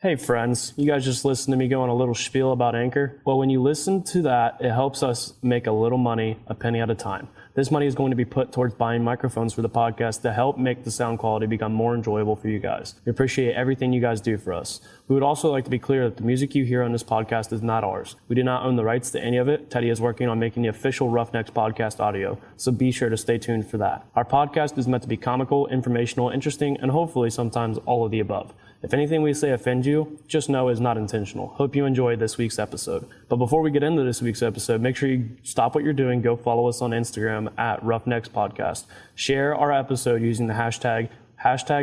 Hey friends, you guys just listened to me go on a little spiel about Anchor. Well, when you listen to that, it helps us make a little money, a penny at a time. This money is going to be put towards buying microphones for the podcast to help make the sound quality become more enjoyable for you guys. We appreciate everything you guys do for us. We would also like to be clear that the music you hear on this podcast is not ours. We do not own the rights to any of it. Teddy is working on making the official Roughnecks Podcast audio, so be sure to stay tuned for that. Our podcast is meant to be comical, informational, interesting, and hopefully sometimes all of the above. If anything we say offends you, just know it's not intentional. Hope you enjoyed this week's episode. But before we get into this week's episode, make sure you stop what you're doing. Go follow us on Instagram at Roughnecks Podcast. Share our episode using the hashtag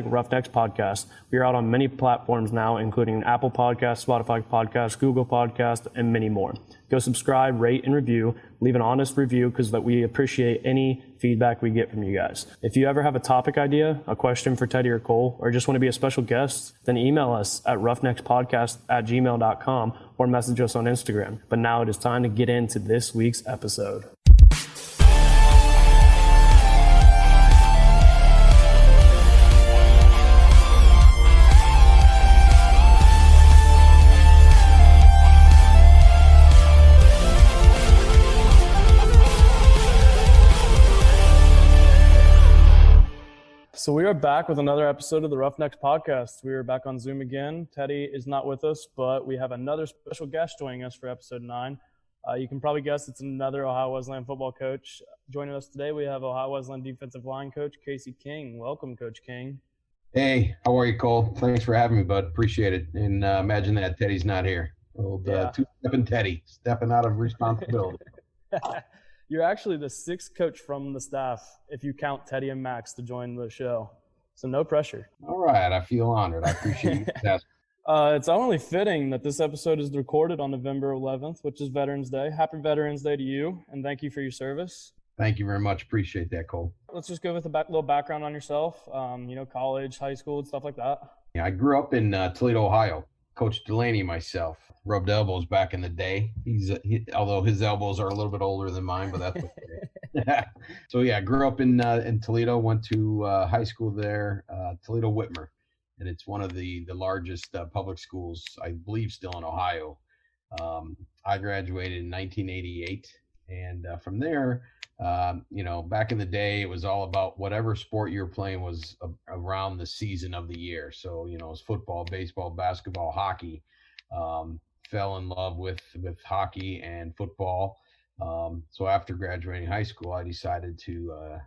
Roughnecks Podcast. We are out on many platforms now, including Apple Podcasts, Spotify Podcasts, Google Podcasts, and many more. Go subscribe, rate, and review. Leave an honest review because we appreciate any feedback we get from you guys. If you ever have a topic idea, a question for Teddy or Cole, or just want to be a special guest, then email us at roughneckspodcast@gmail.com or message us on Instagram. But now it is time to get into this week's episode. So we are back with another episode of the Roughnecks Podcast. We are back on Zoom again. Teddy is not with us, but we have another special guest joining us for episode 9. You can probably guess it's another Ohio Wesleyan football coach. Joining us today, we have Ohio Wesleyan defensive line coach Casey King. Welcome, Coach King. Hey, how are you, Cole? Thanks for having me, bud. Appreciate it. And imagine that Teddy's not here. Old two-stepping Teddy, stepping out of responsibility. You're actually the 6th coach from the staff, if you count Teddy and Max to join the show. So no pressure. All right. I feel honored. I appreciate you asking. It's only fitting that this episode is recorded on November 11th, which is Veterans Day. Happy Veterans Day to you, and thank you for your service. Thank you very much. Appreciate that, Cole. Let's just go with a little background on yourself, college, high school, and stuff like that. Yeah, I grew up in Toledo, Ohio. Coach Delaney, myself, rubbed elbows back in the day. Although his elbows are a little bit older than mine, but that's okay. So yeah, I grew up in Toledo. Went to high school there, Toledo Whitmer, and it's one of the largest public schools, I believe, still in Ohio. I graduated in 1988, and from there, back in the day, it was all about whatever sport you were playing was around the season of the year. So, it was football, baseball, basketball, hockey. Fell in love with hockey and football. So after graduating high school, I decided to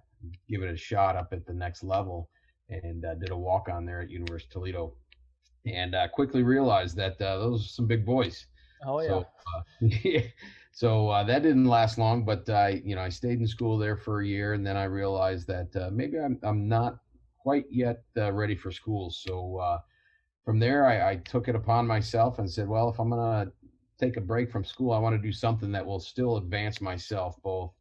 give it a shot up at the next level and did a walk-on there at University of Toledo. And quickly realized that those are some big boys. Oh, yeah. So, that didn't last long, but I stayed in school there for a year, and then I realized that maybe I'm not quite yet ready for school. So from there, I took it upon myself and said, well, if I'm going to take a break from school, I want to do something that will still advance myself both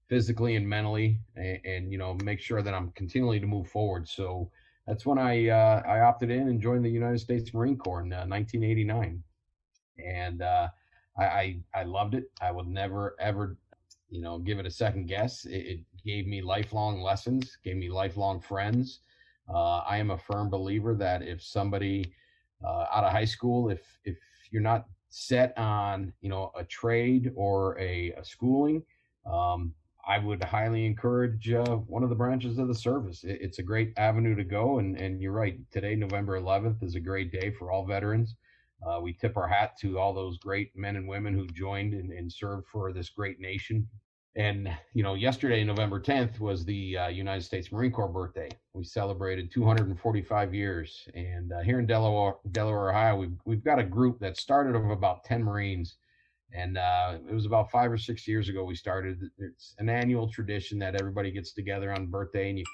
physically and mentally, and make sure that I'm continually to move forward. So that's when I opted in and joined the United States Marine Corps in 1989, and I loved it. I would never, ever, give it a second guess. It gave me lifelong lessons, gave me lifelong friends. I am a firm believer that if somebody out of high school, if you're not set on, a trade or a schooling, I would highly encourage one of the branches of the service. It's a great avenue to go. And you're right. Today, November 11th, is a great day for all veterans. We tip our hat to all those great men and women who joined and served for this great nation. And, yesterday, November 10th, was the United States Marine Corps birthday. We celebrated 245 years. And here in Delaware, Ohio, we've got a group that started of about 10 Marines. And it was about 5 or 6 years ago we started. It's an annual tradition that everybody gets together on birthday and you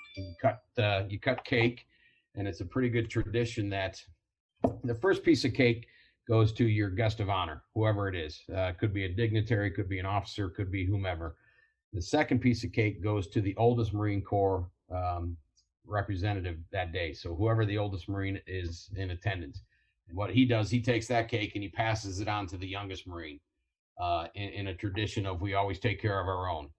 cut cake. And it's a pretty good tradition that the first piece of cake goes to your guest of honor, whoever it is. Could be a dignitary, could be an officer, could be whomever. The second piece of cake goes to the oldest Marine Corps representative that day. So whoever the oldest Marine is in attendance. And what he does, he takes that cake and he passes it on to the youngest Marine in a tradition of we always take care of our own.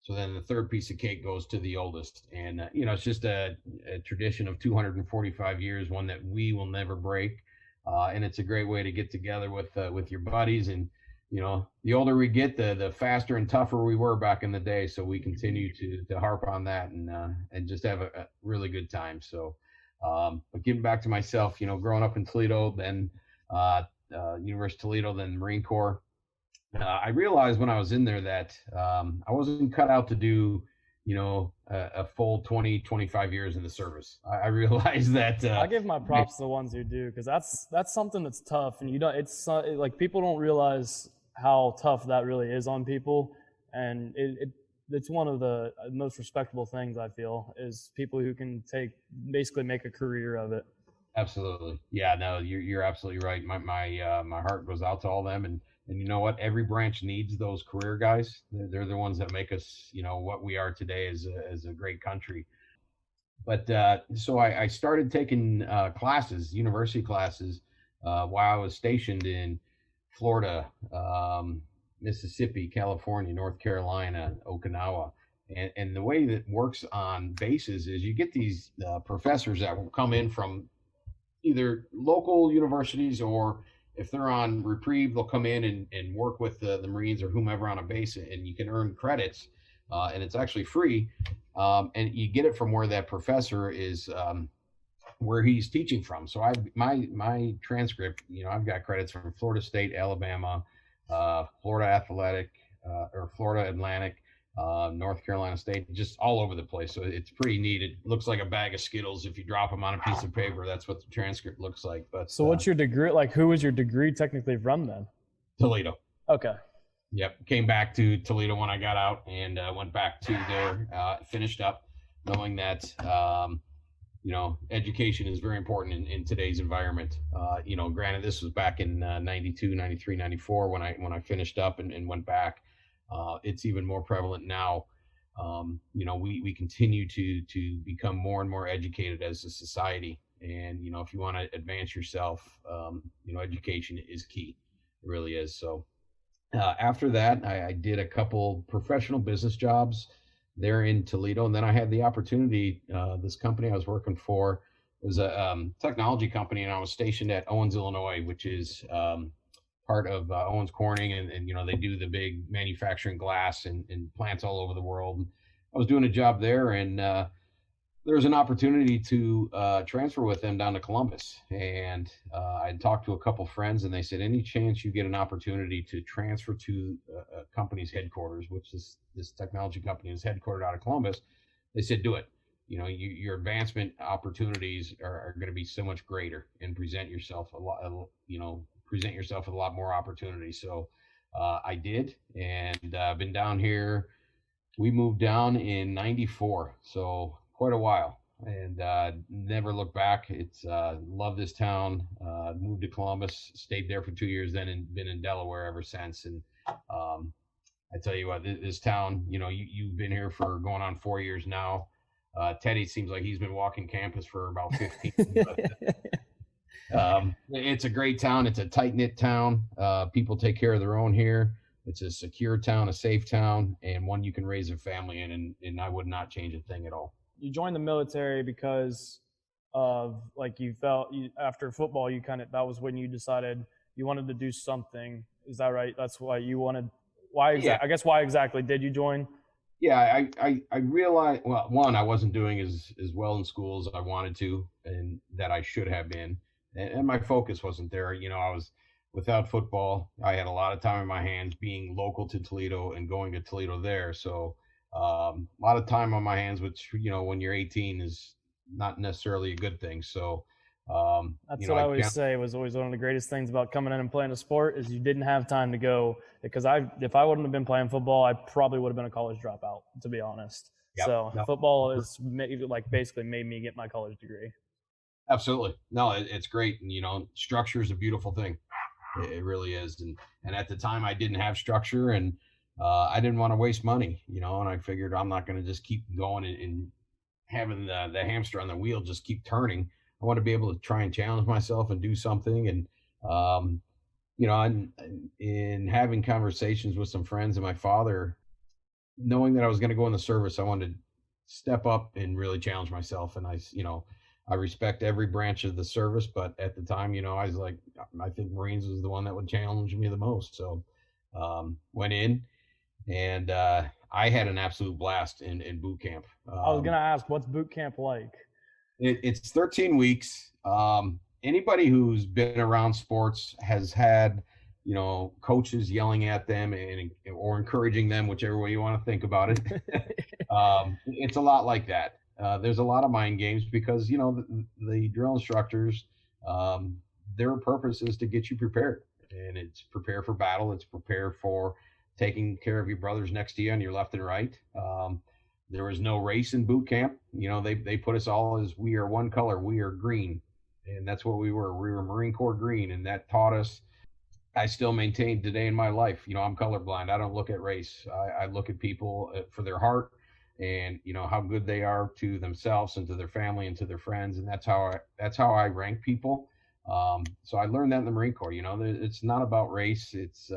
So then the third piece of cake goes to the oldest. And, it's just a tradition of 245 years, one that we will never break. And it's a great way to get together with your buddies. And the older we get, the faster and tougher we were back in the day. So we continue to harp on that and just have a really good time. So, but getting back to myself, growing up in Toledo, then University of Toledo, then Marine Corps. I realized when I was in there that I wasn't cut out to do, a full 20, 25 years in the service. I realized that. I give my props to the ones who do, because that's something that's tough, and it's like people don't realize how tough that really is on people, and it's one of the most respectable things I feel is people who can basically make a career of it. Absolutely. Yeah, no, you're absolutely right. My heart goes out to all them, and you know what? Every branch needs those career guys. They're the ones that make us, what we are today as a great country. But so I started taking classes, university classes, while I was stationed in Florida, Mississippi, California, North Carolina, Okinawa. And the way that works on bases is you get these professors that will come in from either local universities, or if they're on reprieve, they'll come in and work with the Marines or whomever on a base, and you can earn credits, and it's actually free. And you get it from where that professor is, where he's teaching from. So my transcript, I've got credits from Florida State, Alabama, Florida Athletic, or Florida Atlantic, North Carolina State, just all over the place. So it's pretty neat. It looks like a bag of Skittles if you drop them on a piece of paper. That's what the transcript looks like. But so what's your degree? Like, who was your degree technically from then? Toledo. Okay. Yep. Came back to Toledo when I got out, and went back to there, finished up, knowing that, education is very important in today's environment. Granted, this was back in 92, 93, 94 when I finished up and went back. It's even more prevalent now. We continue to become more and more educated as a society. And, if you want to advance yourself, education is key. It really is. So after that, I did a couple professional business jobs there in Toledo. And then I had the opportunity, this company I was working for was a technology company, and I was stationed at Owens, Illinois, which is part of Owens Corning, and they do the big manufacturing glass and plants all over the world. I was doing a job there, and there was an opportunity to transfer with them down to Columbus. And I talked to a couple friends, and they said, any chance you get an opportunity to transfer to a company's headquarters, which is this technology company is headquartered out of Columbus, they said, do it. Your advancement opportunities are going to be so much greater, and present yourself with a lot more opportunities. So I did, and I've been down here. We moved down in 94, so quite a while, and never looked back. It's love this town. Moved to Columbus, stayed there for 2 years, then and been in Delaware ever since. And I tell you what, this town, you've been here for going on 4 years now. Teddy seems like he's been walking campus for about 15. But, it's a great town. It's a tight-knit town. People take care of their own here. It's a secure town, a safe town, and one you can raise a family in, and I would not change a thing at all. You joined the military because of, like, you felt after football, that was when you decided you wanted to do something. Is that right? That's why you wanted, Yeah. I guess why exactly did you join? Yeah, I realized, well, one, I wasn't doing as well in school as I wanted to, and that I should have been. And my focus wasn't there. I was without football. I had a lot of time in my hands being local to Toledo and going to Toledo there. So a lot of time on my hands, which, when you're 18 is not necessarily a good thing. So that's what I always say was always one of the greatest things about coming in and playing a sport is you didn't have time to go, because if I wouldn't have been playing football, I probably would have been a college dropout, to be honest. Yep. So football is basically made me get my college degree. Absolutely. No, it's great. And, structure is a beautiful thing. It really is. And at the time I didn't have structure, and I didn't want to waste money, and I figured I'm not going to just keep going and having the hamster on the wheel just keep turning. I want to be able to try and challenge myself and do something. And, in having conversations with some friends and my father, knowing that I was going to go in the service, I wanted to step up and really challenge myself. And I respect every branch of the service, but at the time, I was like, I think Marines was the one that would challenge me the most. So went in, and I had an absolute blast in boot camp. I was going to ask, what's boot camp like? It's 13 weeks. Anybody who's been around sports has had, coaches yelling at them or encouraging them, whichever way you want to think about it. It's a lot like that. There's a lot of mind games because, the drill instructors, their purpose is to get you prepared, and it's prepare for battle. It's prepare for taking care of your brothers next to you on your left and right. There was no race in boot camp. They put us all as, we are one color. We are green. And that's what we were. We were Marine Corps green. And that taught us, I still maintain today in my life, I'm colorblind. I don't look at race. I look at people for their heart and, how good they are to themselves and to their family and to their friends. And that's how I rank people. So I learned that in the Marine Corps. It's not about race. It's,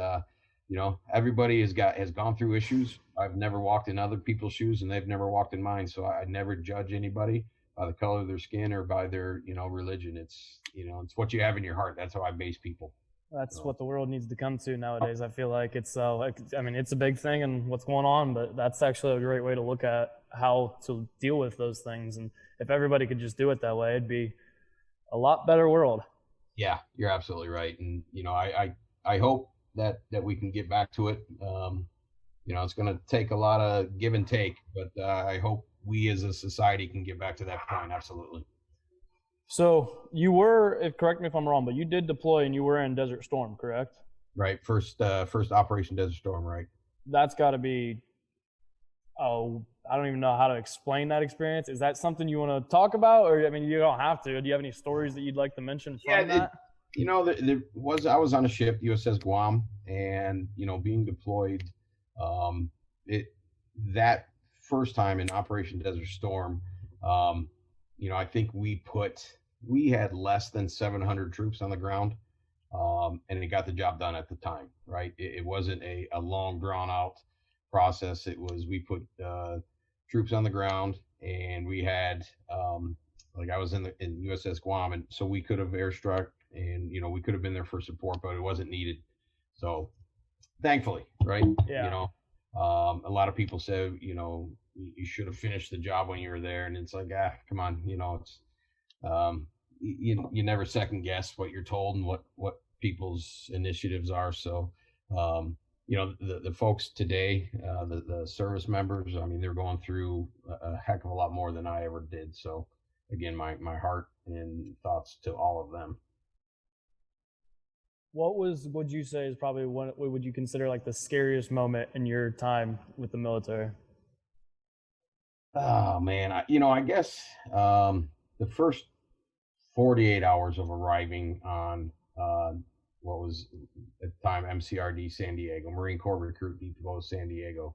everybody has gone through issues. I've never walked in other people's shoes and they've never walked in mine. So I never judge anybody by the color of their skin or by their, religion. It's, it's what you have in your heart. That's how I base people. That's what the world needs to come to nowadays. I feel like it's a big thing and what's going on, but that's actually a great way to look at how to deal with those things. And if everybody could just do it that way, it'd be a lot better world. Yeah, you're absolutely right. And, I hope that we can get back to it. It's going to take a lot of give and take, but I hope we as a society can get back to that point. Absolutely. So you were, correct me if I'm wrong, but you did deploy and you were in Desert Storm, correct? Right. First Operation Desert Storm, right? That's got to be, I don't even know how to explain that experience. Is that something you want to talk about? Or, you don't have to. Do you have any stories that you'd like to mention from that? I was on a ship, USS Guam, and, being deployed, that first time in Operation Desert Storm, I think we had less than 700 troops on the ground, and it got the job done at the time, right? It wasn't a long drawn out process. It was, we put troops on the ground, and we had, I was in USS Guam, and so we could have airstruck, and, we could have been there for support, but it wasn't needed. So thankfully, right? Yeah. A lot of people say, you should have finished the job when you were there. And it's like, come on, it's, you never second guess what you're told and what people's initiatives are. So, the folks today, the service members, they're going through a heck of a lot more than I ever did. So again, my heart and thoughts to all of them. What would you say is probably what would you consider like the scariest moment in your time with the military? Oh man, I guess the first 48 hours of arriving on what was at the time MCRD San Diego, Marine Corps Recruit Depot San Diego.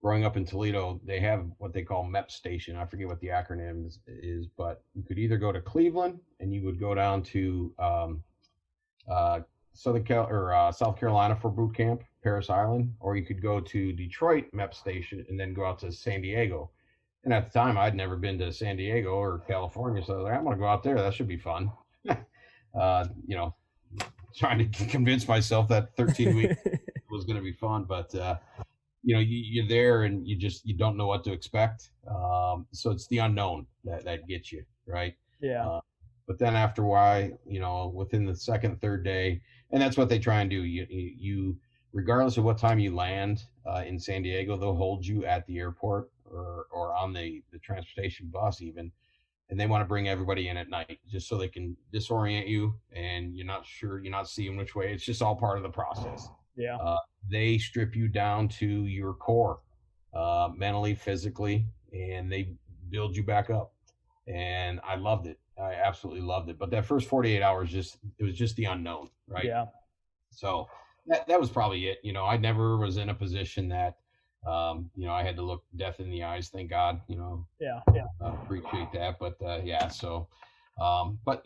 Growing up in Toledo, they have what they call MEP station. I forget what the acronym is, but you could either go to Cleveland and you would go down to South Carolina for boot camp, Parris Island, or you could go to Detroit MEP station and then go out to San Diego. And at the time, I'd never been to San Diego or California, so I was like, I'm going to go out there. That should be fun. Trying to convince myself that 13 weeks was going to be fun, but you're there and you don't know what to expect. So it's the unknown that gets you, right? Yeah. But then after a while, within the second, third day, and that's what they try and do. You regardless of what time you land in San Diego, they'll hold you at the airport or on the transportation bus even, and they want to bring everybody in at night just so they can disorient you and you're not seeing which way. It's just all part of the process. Yeah. They strip you down to your core, mentally, physically, and they build you back up. And I loved it. I absolutely loved it. But that first 48 hours, it was just the unknown, right? Yeah. So that was probably it. I never was in a position that, I had to look death in the eyes. Thank God, Yeah. Appreciate that. But so, but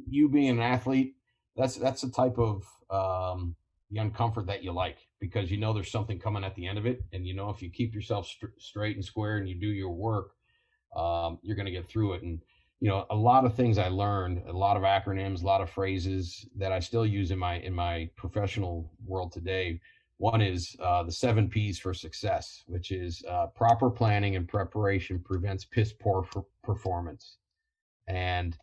you being an athlete, that's the type of the uncomfort that you like, because there's something coming at the end of it, and if you keep yourself straight and square and you do your work, you're going to get through it. And a lot of things I learned, a lot of acronyms, a lot of phrases that I still use in my professional world today. One is the 7 P's for success, which is proper planning and preparation prevents piss poor performance. And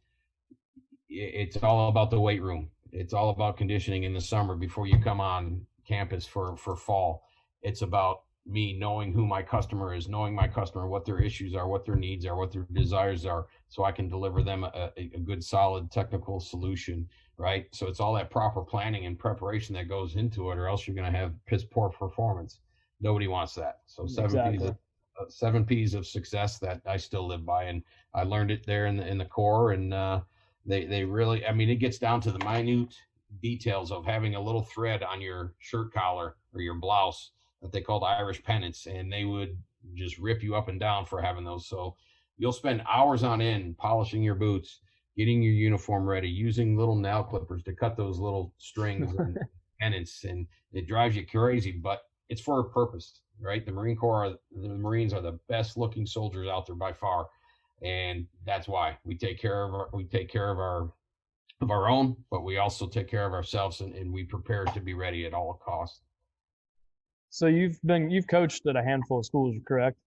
it's all about the weight room. It's all about conditioning in the summer before you come on campus for fall. It's about me knowing who my customer is, knowing my customer, what their issues are, what their needs are, what their desires are, so I can deliver them a good, solid technical solution, right? So it's all that proper planning and preparation that goes into it, or else you're going to have piss poor performance. Nobody wants that. So Exactly. 7 P's of success that I still live by, and I learned it there in the core, and they really, I mean, it gets down to the minute details of having a little thread on your shirt collar or your blouse that they called Irish pennants, and they would just rip you up and down for having those. So you'll spend hours on end polishing your boots, getting your uniform ready, using little nail clippers to cut those little strings and pennants, and it drives you crazy, but it's for a purpose, right? The Marines are the best looking soldiers out there by far, and that's why we take care of our own, but we also take care of ourselves, and we prepare to be ready at all costs. So you've coached at a handful of schools, correct?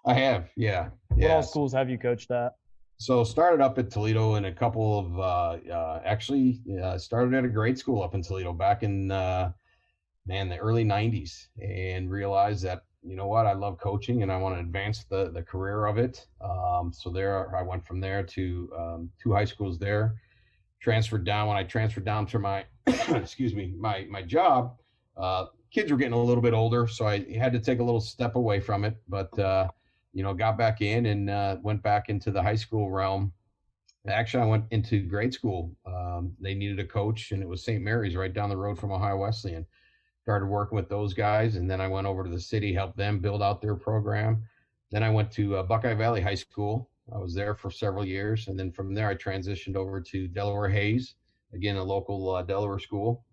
I have, yeah. What all schools have you coached at? So started up at Toledo, and a couple of actually started at a grade school up in Toledo back in the early 90s, and realized that, you know what, I love coaching and I want to advance the career of it. So there I went from there to 2 high schools there. Transferred down. When I transferred down to my excuse me, my job, kids were getting a little bit older, so I had to take a little step away from it, but got back in and went back into the high school realm. Actually, I went into grade school. They needed a coach, and it was St. Mary's right down the road from Ohio Wesleyan. Started working with those guys, and then I went over to the city, helped them build out their program. Then I went to Buckeye Valley High School. I was there for several years, and then from there I transitioned over to Delaware Hayes, again a local Delaware school,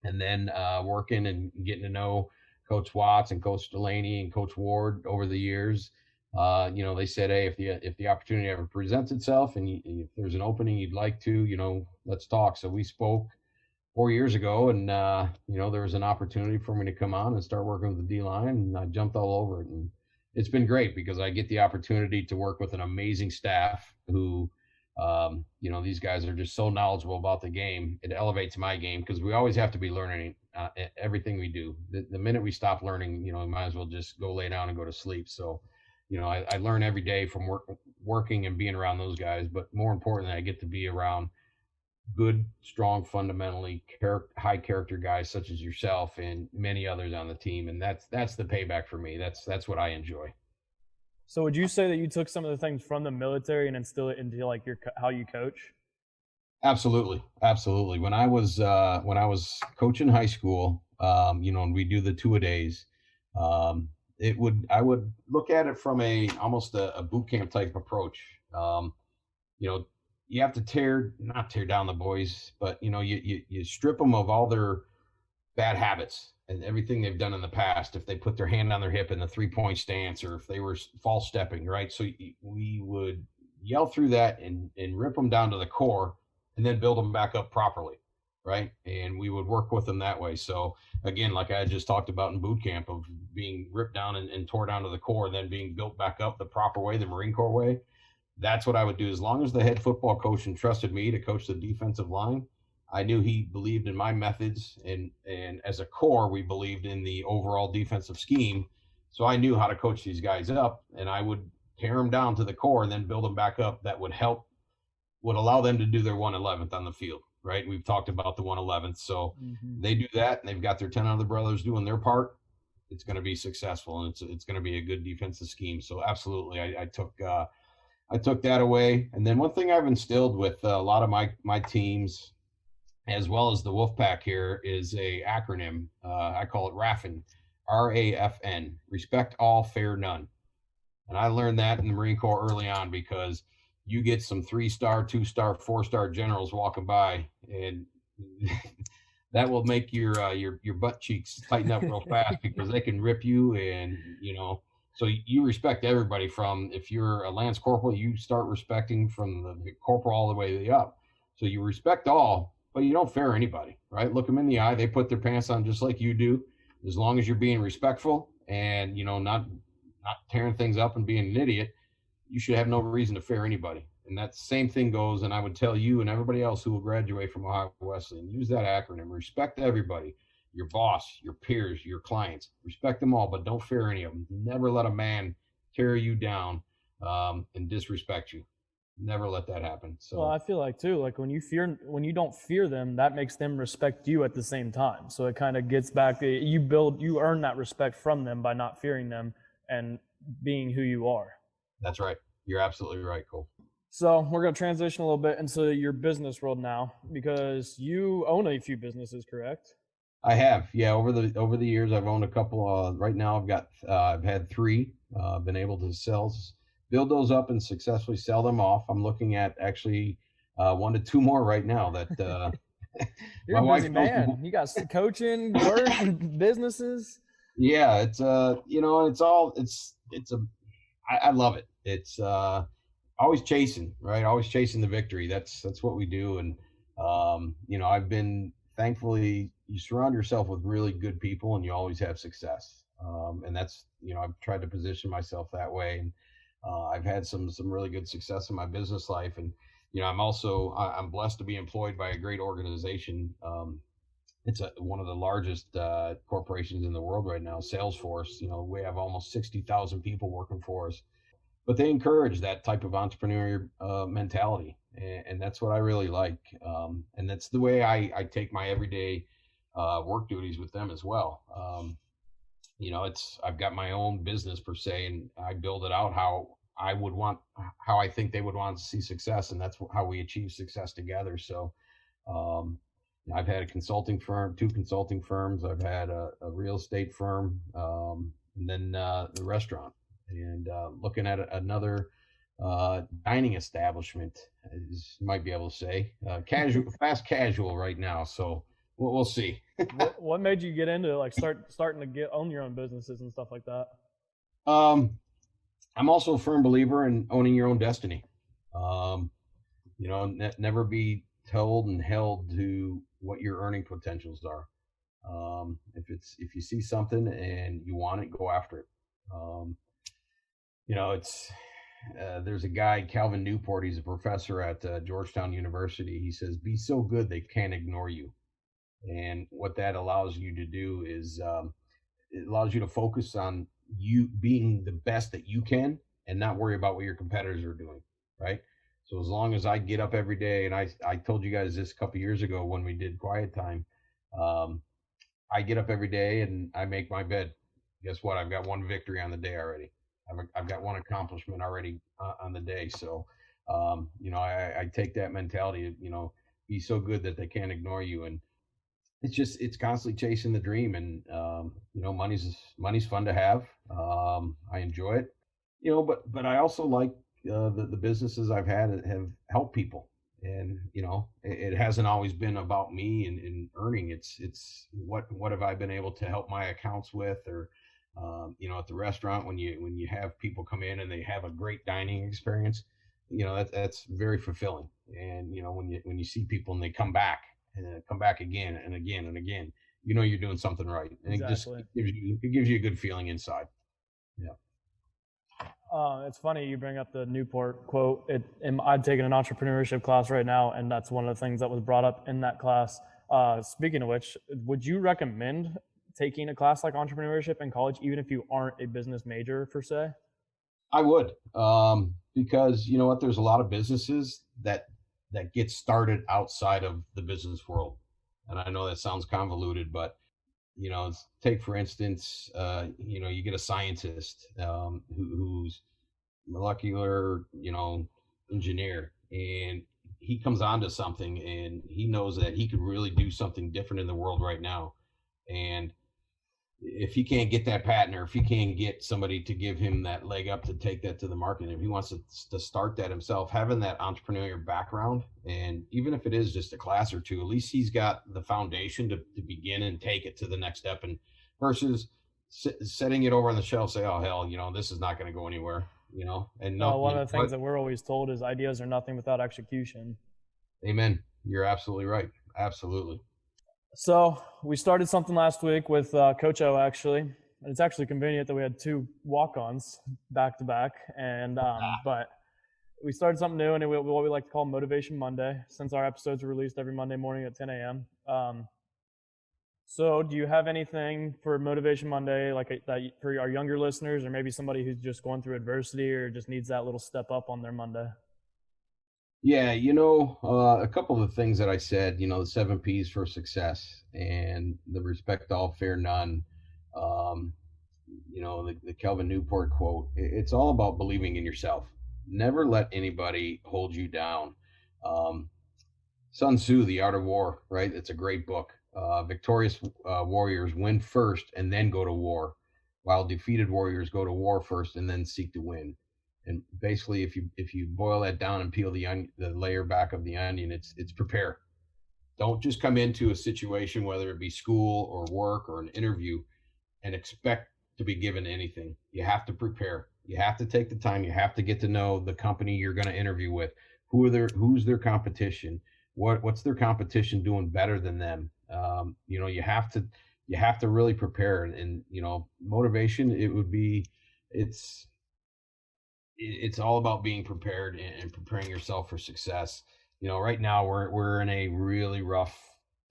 and then working and getting to know Coach Watts and Coach Delaney and Coach Ward over the years. They said, hey, if the opportunity ever presents itself and if there's an opening you'd like to, let's talk. So we spoke 4 years ago, and there was an opportunity for me to come on and start working with the D-line, and I jumped all over it. And it's been great because I get the opportunity to work with an amazing staff who, these guys are just so knowledgeable about the game. It elevates my game because we always have to be learning everything we do. The minute we stop learning, we might as well just go lay down and go to sleep. So, I learn every day from working and being around those guys, but more importantly, I get to be around good, strong, fundamentally high character guys such as yourself and many others on the team. And that's the payback for me. That's what I enjoy. So would you say that you took some of the things from the military and instill it into like how you coach? Absolutely. When I was coaching high school, and we do the 2-a-days, I would look at it from almost a boot camp type approach. You have to not tear down the boys, but you strip them of all their bad habits and everything they've done in the past. If they put their hand on their hip in the 3-point stance, or if they were false stepping, right? So we would yell through that and rip them down to the core, and then build them back up properly, right? And we would work with them that way. So again, like I just talked about in boot camp, of being ripped down and tore down to the core, then being built back up the proper way, the Marine Corps way. That's what I would do. As long as the head football coach entrusted me to coach the defensive line, I knew he believed in my methods, and as a core, we believed in the overall defensive scheme. So I knew how to coach these guys up, and I would tear them down to the core and then build them back up. That would allow them to do their 111th on the field, right? We've talked about the 111th. So they do that, and they've got their 10 other brothers doing their part. It's going to be successful, and it's going to be a good defensive scheme. So absolutely, I took that away. And then one thing I've instilled with a lot of my teams, as well as the Wolfpack here, is a acronym. I call it RAFN, RAFN, respect all, fear none. And I learned that in the Marine Corps early on, because you get some 3-star, 2-star, 4-star generals walking by, and that will make your butt cheeks tighten up real fast, because they can rip you and, So you respect everybody from, if you're a lance corporal, you start respecting from the corporal all the way to the up. So you respect all, but you don't fear anybody, right? Look them in the eye. They put their pants on just like you do. As long as you're being respectful and, not tearing things up and being an idiot, you should have no reason to fear anybody. And that same thing goes, and I would tell you and everybody else who will graduate from Ohio Wesleyan, use that acronym, respect everybody. Your boss, your peers, your clients, respect them all, but don't fear any of them. Never let a man tear you down and disrespect you. Never let that happen. So, well, I feel like too, like when you don't fear them, that makes them respect you at the same time. So it kind of gets back to you earn that respect from them by not fearing them and being who you are. That's right. You're absolutely right, Cole. So we're going to transition a little bit into your business world now, because you own a few businesses, correct? I have, yeah. Over the years, I've owned a couple. Right now, I've had 3. Been able to build those up and successfully sell them off. I'm looking at actually 1 to 2 more right now. That you're a busy man. You got coaching, work, businesses. Yeah, it's I love it. It's always chasing, right? Always chasing the victory. That's what we do. And I've been, thankfully, you surround yourself with really good people and you always have success. And that's, I've tried to position myself that way. And I've had some really good success in my business life. And, I'm blessed to be employed by a great organization. It's one of the largest corporations in the world right now, Salesforce. We have almost 60,000 people working for us. But they encourage that type of entrepreneurial mentality. And that's what I really like. And that's the way I take my everyday work duties with them as well. I've got my own business per se, and I build it out how I think they would want to see success. And that's how we achieve success together. So I've had a consulting firm, 2 consulting firms. I've had a real estate firm, and then the restaurant. And looking at another dining establishment, as you might be able to say, fast casual right now. So we'll see. What made you get into starting to own your own businesses and stuff like that? I'm also a firm believer in owning your own destiny. Never be told and held to what your earning potentials are. If you see something and you want it, go after it. There's a guy, Calvin Newport. He's a professor at Georgetown University. He says, "Be so good they can't ignore you." And what that allows you to do is it allows you to focus on you being the best that you can and not worry about what your competitors are doing, right? So as long as I get up every day, and I told you guys this a couple of years ago when we did Quiet Time, I get up every day and I make my bed. Guess what? I've got 1 victory on the day already. I've got 1 accomplishment already on the day. So, I take that mentality of, be so good that they can't ignore you. And it's constantly chasing the dream. And, money's fun to have. I enjoy it, but I also like the businesses I've had that have helped people. And, it hasn't always been about me and earning. It's what have I been able to help my accounts with, or, at the restaurant, when you have people come in and they have a great dining experience, that's very fulfilling. And, when you see people and they come back again and again and again, you're doing something right. And Exactly. it gives you a good feeling inside. Yeah. It's funny you bring up the Newport quote. I'm taking an entrepreneurship class right now, and that's one of the things that was brought up in that class. Speaking of which, would you recommend taking a class like entrepreneurship in college, even if you aren't a business major per se? I would, because you know what? There's a lot of businesses that get started outside of the business world, and I know that sounds convoluted, but take for instance, you get a scientist who's molecular, engineer, and he comes onto something, and he knows that he could really do something different in the world right now, and if he can't get that patent, or if he can't get somebody to give him that leg up to take that to the market, if he wants to start that himself, having that entrepreneurial background, and even if it is just a class or 2, at least he's got the foundation to begin and take it to the next step. And versus setting it over on the shelf, say, oh, hell, this is not going to go anywhere, and no, One of the things that we're always told is ideas are nothing without execution. Amen. You're absolutely right. Absolutely. So we started something last week with Coach O, actually. And it's actually convenient that we had 2 walk-ons back to back. And but we started something new, and what we like to call Motivation Monday, since our episodes are released every Monday morning at 10 a.m. So do you have anything for Motivation Monday, like that for our younger listeners, or maybe somebody who's just going through adversity or just needs that little step up on their Monday? Yeah, a couple of the things that I said, the 7 P's for success and the respect all, fear none. The Kelvin Newport quote, it's all about believing in yourself. Never let anybody hold you down. Sun Tzu, The Art of War, right? It's a great book. Victorious warriors win first and then go to war, while defeated warriors go to war first and then seek to win. And basically, if you boil that down and peel the layer back of the onion, it's prepare. Don't just come into a situation, whether it be school or work or an interview, and expect to be given anything. You have to prepare. You have to take the time. You have to get to know the company you're going to interview with. Who's their competition? What's their competition doing better than them? You have to really prepare. And motivation, it's all about being prepared and preparing yourself for success. Right now we're in a really rough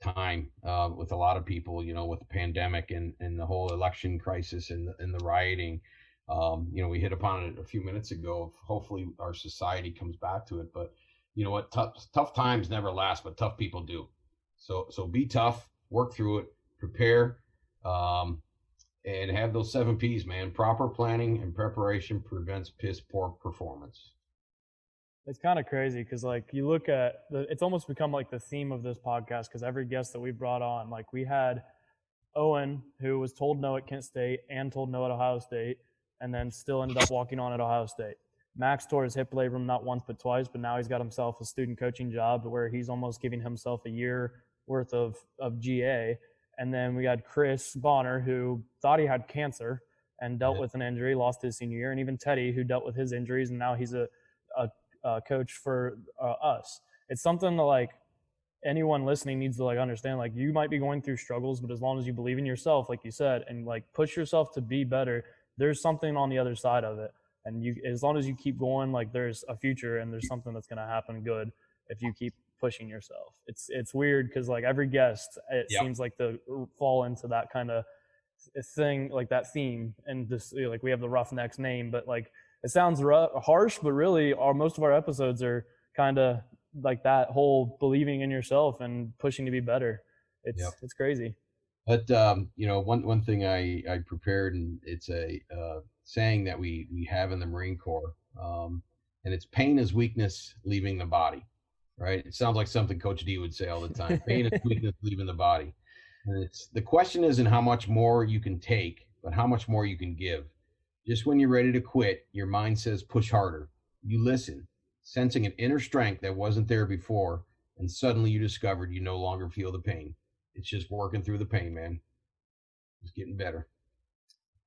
time with a lot of people, with the pandemic and the whole election crisis and the rioting. We hit upon it a few minutes ago. Hopefully our society comes back to it, but you know what? Tough times never last, but tough people do. So be tough, work through it, prepare, and have those 7 P's, man. Proper planning and preparation prevents piss poor performance. It's kind of crazy because, like, you look at it's almost become like the theme of this podcast, because every guest that we brought on, like, we had Owen, who was told no at Kent State and told no at Ohio State, and then still ended up walking on at Ohio State. Max tore his hip labrum not once but twice, but now he's got himself a student coaching job where he's almost giving himself a year worth of GA. And then we had Chris Bonner, who thought he had cancer and dealt with an injury, lost his senior year, and even Teddy, who dealt with his injuries, and now he's a coach for us. It's something that, like, anyone listening needs to, like, understand. Like, you might be going through struggles, but as long as you believe in yourself, like you said, and, like, push yourself to be better, there's something on the other side of it. And as long as you keep going, like, there's a future and there's something that's going to happen good if you keep pushing yourself. It's weird because, like, every guest, it seems like they fall into that kind of thing, like that theme. And just, like, we have the Roughnecks name, but, like, it sounds harsh, but really most of our episodes are kind of like that whole believing in yourself and pushing to be better. It's crazy. But one thing I prepared, and it's a saying that we have in the Marine Corps, and it's pain is weakness leaving the body. Right? It sounds like something Coach D would say all the time. Pain is weakness leaving the body. And the question isn't how much more you can take, but how much more you can give. Just when you're ready to quit, your mind says push harder. You listen, sensing an inner strength that wasn't there before, and suddenly you discovered you no longer feel the pain. It's just working through the pain, man. It's getting better.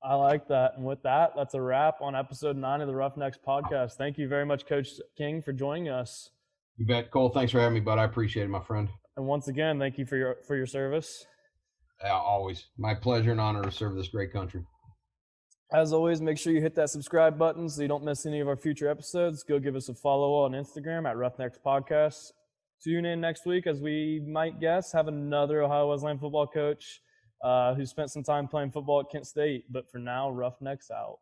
I like that. And with that, that's a wrap on episode 9 of the Roughnecks Podcast. Thank you very much, Coach King, for joining us. You bet, Cole. Thanks for having me, bud. I appreciate it, my friend. And once again, thank you for your service. Always. My pleasure and honor to serve this great country. As always, make sure you hit that subscribe button so you don't miss any of our future episodes. Go give us a follow on Instagram at Roughnecks Podcast. Tune in next week as we might guess have another Ohio Wesleyan football coach who spent some time playing football at Kent State. But for now, Roughnecks out.